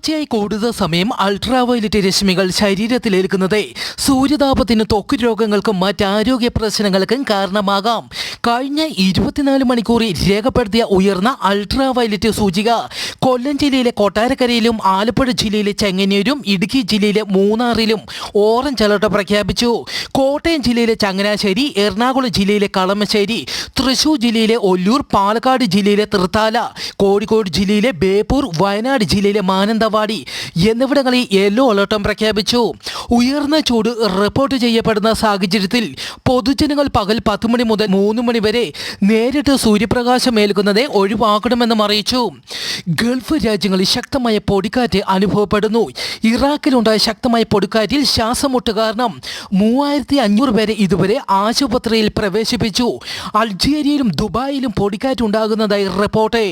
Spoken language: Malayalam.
തുടർച്ചയായി കൂടുതൽ സമയം അൾട്രാവയലറ്റ് രശ്മികൾ ശരീരത്തിലേൽക്കുന്നത് സൂര്യതാപത്തിന് ത്വക്ക് രോഗങ്ങൾക്കും മറ്റാരോഗ്യ പ്രശ്നങ്ങൾക്കും കാരണമാകാം. കഴിഞ്ഞ 24 മണിക്കൂറിൽ രേഖപ്പെടുത്തിയ ഉയർന്ന അൾട്രാവയലറ്റ് സൂചിക കൊല്ലം ജില്ലയിലെ കൊട്ടാരക്കരയിലും ആലപ്പുഴ ജില്ലയിലെ ചെങ്ങന്നൂരും ഇടുക്കി ജില്ലയിലെ മൂന്നാറിലും ഓറഞ്ച് അലർട്ട് പ്രഖ്യാപിച്ചു. കോട്ടയം ജില്ലയിലെ ചങ്ങനാശ്ശേരി, എറണാകുളം ജില്ലയിലെ കളമശ്ശേരി, തൃശൂർ ജില്ലയിലെ ഒല്ലൂർ, പാലക്കാട് ജില്ലയിലെ തൃത്താല, കോഴിക്കോട് ജില്ലയിലെ ബേപ്പൂർ, വയനാട് ജില്ലയിലെ മാനന്തവാടി എന്നിവിടങ്ങളിൽ യെല്ലോ അലർട്ടും പ്രഖ്യാപിച്ചു. ഉയർന്ന ചൂട് റിപ്പോർട്ട് ചെയ്യപ്പെടുന്ന സാഹചര്യത്തിൽ പൊതുജനങ്ങൾ പകൽ 10 മണി മുതൽ 3 മണി വരെ നേരിട്ട് സൂര്യപ്രകാശം ഏൽക്കുന്നത് ഒഴിവാക്കണമെന്നും അറിയിച്ചു. ഗൾഫ് രാജ്യങ്ങളിൽ ശക്തമായ പൊടിക്കാറ്റ് അനുഭവപ്പെടുന്നു. ഇറാഖിലുണ്ടായ ശക്തമായ പൊടിക്കാറ്റിൽ ശ്വാസമുട്ട് കാരണം 3500 പേരെ ഇതുവരെ ആശുപത്രിയിൽ പ്രവേശിപ്പിച്ചു. അൾജീരിയയിലും ദുബായിലും പൊടിക്കാറ്റ് ഉണ്ടാകുന്നതായി റിപ്പോർട്ട്.